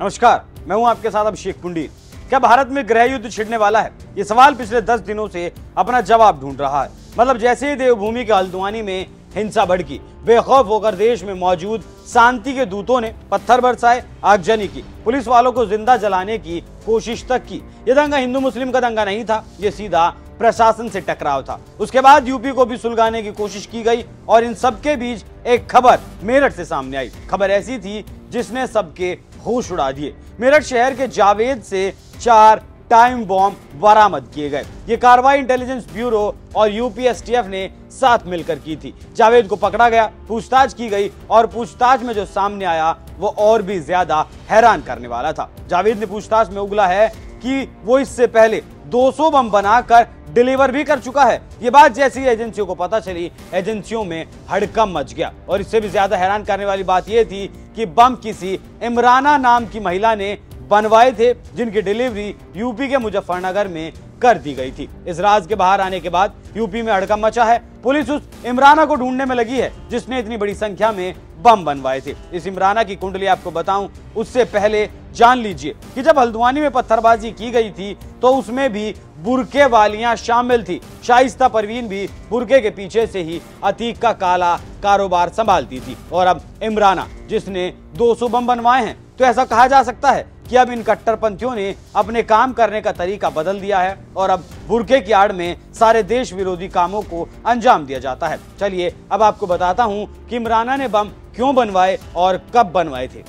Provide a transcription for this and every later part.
नमस्कार, मैं हूं आपके साथ अभिषेक पुंडीर। क्या भारत में गृह युद्ध छिड़ने वाला है? ये सवाल पिछले 10 दिनों से अपना जवाब ढूंढ रहा है। मतलब जैसे ही देवभूमि के हल्द्वानी में हिंसा भड़की, बेखौफ होकर देश में मौजूद शांति के दूतों ने पत्थर बरसाए, आगजनी की, पुलिस वालों को जिंदा जलाने की कोशिश तक की। ये दंगा हिंदू मुस्लिम का दंगा नहीं था, ये सीधा प्रशासन से टकराव था। उसके बाद यूपी को भी सुलगाने की कोशिश की गई और इन सबके बीच एक खबर मेरठ से सामने आई। खबर ऐसी थी जिसने सबके होश उड़ा दिए। मेरठ शहर के जावेद से 4 टाइम बॉम्ब बरामद किए गए। ये कार्रवाई इंटेलिजेंस ब्यूरो और यूपी एसटीएफ ने साथ मिलकर की थी। जावेद को पकड़ा गया, पूछताछ की गई और पूछताछ में जो सामने आया वो और भी ज्यादा हैरान करने वाला था। जावेद ने पूछताछ में उगला है कि वो इससे पहले 200 बम बनाकर डिलीवर भी कर चुका है। ये बात जैसी एजेंसियों को पता चली, एजेंसियों में हड़कंप मच गया। और इससे भी ज्यादा हैरान करने वाली बात यह थी कि बम किसी इमराना नाम की महिला ने बनवाए थे, जिनकी डिलीवरी यूपी के मुजफ्फरनगर में कर दी गई थी। इस राज के बाहर आने के बाद यूपी में हड़कंप मचा है। पुलिस उस इमराना को ढूंढने में लगी है जिसने इतनी बड़ी संख्या में बम बनवाए थे। इस इमराना की कुंडली आपको बताऊं, उससे पहले जान लीजिए कि जब हल्द्वानी में पत्थरबाजी की गई थी तो उसमें भी बुरके वालियां शामिल थी। शाइस्ता परवीन भी बुरके के पीछे से ही अतीक का काला कारोबार संभालती थी। और अब इमराना, जिसने 200 बम बनवाए हैं, तो ऐसा कहा जा सकता है कि अब इन कट्टरपंथियों ने अपने काम करने का तरीका बदल दिया है और अब बुरके की आड़ में सारे देश विरोधी कामों को अंजाम दिया जाता है। चलिए अब आपको बताता हूं कि इमराना ने बम क्यों बनवाए और कब बनवाए थे।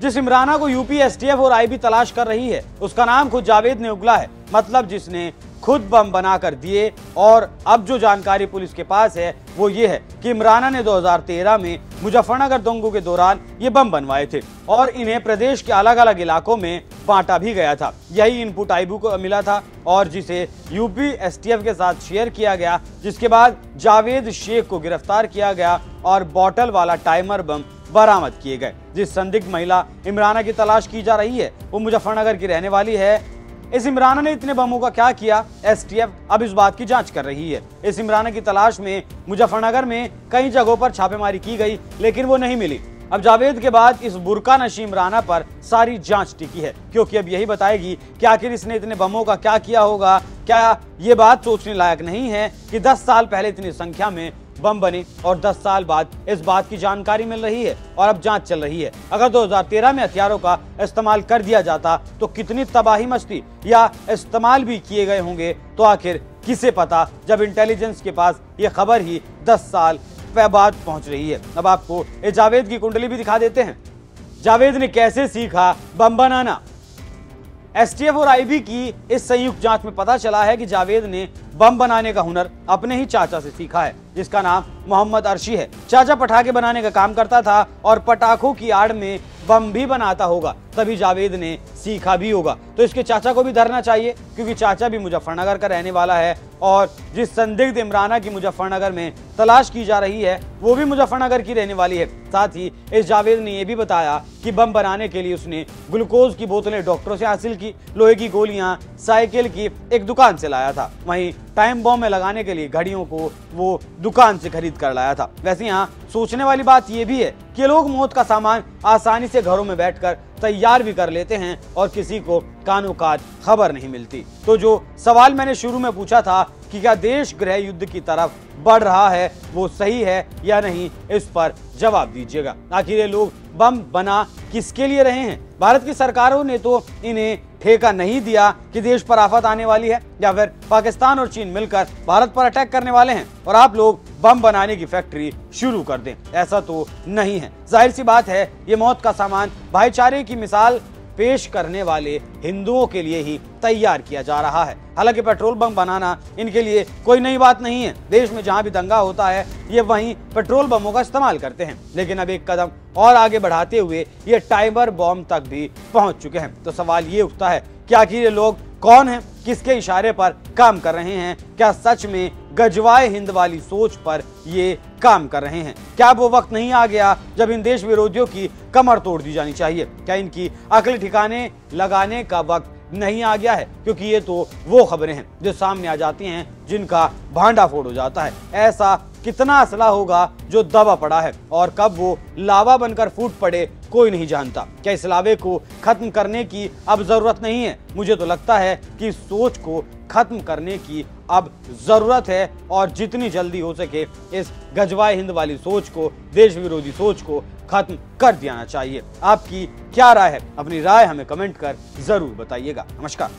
जिस इमराना को यूपी एसटीएफ और आईबी तलाश कर रही है, उसका नाम खुद जावेद ने उगला है। मतलब जिसने खुद बम बनाकर दिए। और अब जो जानकारी पुलिस के पास है वो ये है कि इमराना ने 2013 में मुजफ्फरनगर दंगों के दौरान ये बम बनवाए थे और इन्हें प्रदेश के अलग अलग इलाकों में बांटा भी गया था। यही इनपुट आईबी को मिला था और जिसे यूपी एसटीएफ के साथ शेयर किया गया, जिसके बाद जावेद शेख को गिरफ्तार किया गया और बॉटल वाला टाइमर बम बरामद किए गए। जिस संदिग्ध महिला इमराना की तलाश की जा रही है वो मुजफ्फरनगर की रहने वाली है। इस इमराना ने इतने बमों का क्या किया, एसटीएफ अब इस बात की जांच कर रही है। इस इमराना की तलाश में मुजफ्फरनगर में कई जगहों पर छापेमारी की गई लेकिन वो नहीं मिली। अब जावेद के बाद इस बुरका नशी इमराना पर सारी जांच टिकी है, क्योंकि अब यही बताएगी कि आखिर इसने इतने बमों का क्या किया होगा। क्या ये बात सोचने लायक नहीं है कि 10 साल पहले इतनी संख्या में बम बने और 10 साल बाद इस बात की जानकारी मिल रही है और अब जांच चल रही है। अगर 2013 में हथियारों का इस्तेमाल कर दिया जाता तो कितनी तबाही मचती, या इस्तेमाल भी किए गए होंगे तो आखिर किसे पता, जब इंटेलिजेंस के पास ये खबर ही 10 साल बाद पहुंच रही है। अब आपको इस जावेद की कुंडली भी दिखा देते हैं। जावेद ने कैसे सीखा बम बनाना। एसटीएफ और आईबी की इस संयुक्त जांच में पता चला है कि जावेद ने बम बनाने का हुनर अपने ही चाचा से सीखा है, जिसका नाम मोहम्मद अर्शी है। चाचा पटाखे बनाने का काम करता था और पटाखों की आड़ में बम भी बनाता होगा, तभी जावेद ने सीखा भी होगा। तो इसके चाचा को भी धरना चाहिए, क्योंकि चाचा भी मुजफ्फरनगर का रहने वाला है और जिस संदिग्ध इमराना की मुजफ्फरनगर में तलाश की जा रही है वो भी मुजफ्फरनगर की रहने वाली है। साथ ही इस जावेद ने यह भी बताया कि बम बनाने के लिए उसने ग्लूकोज की बोतलें डॉक्टरों से हासिल की, लोहे की गोलियां साइकिल की एक दुकान से लाया था। वहीं टाइम बॉम्ब में लगाने के लिए घड़ियों को वो दुकान से खरीद कर लाया था। वैसे यहाँ सोचने वाली बात यह भी है कि लोग मौत का सामान आसानी से घरों में बैठकर तैयार भी कर लेते हैं और किसी को कानो कान खबर नहीं मिलती। तो जो सवाल मैंने शुरू में पूछा था कि क्या देश गृह युद्ध की तरफ बढ़ रहा है, वो सही है या नहीं, इस पर जवाब दीजिएगा। आखिर ये लोग बम बना किसके लिए रहे हैं? भारत की सरकारों ने तो इन्हें ठेका नहीं दिया कि देश पर आफत आने वाली है या फिर पाकिस्तान और चीन मिलकर भारत पर अटैक करने वाले हैं और आप लोग बम बनाने की फैक्ट्री शुरू कर दें। ऐसा तो नहीं है। जाहिर सी बात है ये मौत का सामान भाईचारे की मिसाल पेश करने वाले हिंदुओं के लिए ही तैयार किया जा रहा है। हालांकि पेट्रोल बम बनाना इनके लिए कोई नई बात नहीं है। देश में जहां भी दंगा होता है ये वहीं पेट्रोल बमों का इस्तेमाल करते हैं। लेकिन अब एक कदम और आगे बढ़ाते हुए ये टाइमर बॉम्ब तक भी पहुंच चुके हैं। तो सवाल ये उठता है कि आखिर ये लोग कौन हैं, किसके इशारे पर काम कर रहे हैं? क्या सच में गजवाए हिंद वाली सोच पर ये काम कर रहे हैं? क्या वो वक्त नहीं आ गया जब इन देश विरोधियों की कमर तोड़ दी जानी चाहिए? क्या इनकी अकल ठिकाने लगाने का वक्त नहीं आ गया है? क्योंकि ये तो वो खबरें हैं जो सामने आ जाती हैं जिनका भांडाफोड़ हो जाता है। ऐसा कितना असला होगा जो दबा पड़ा है और कब वो लावा बनकर फूट पड़े कोई नहीं जानता। क्या इस लावे को खत्म करने की अब जरूरत नहीं है? मुझे तो लगता है कि सोच को खत्म करने की अब जरूरत है और जितनी जल्दी हो सके इस गजवाए हिंद वाली सोच को, देश विरोधी सोच को खत्म कर देना चाहिए। आपकी क्या राय है? अपनी राय हमें कमेंट कर जरूर बताइएगा। नमस्कार।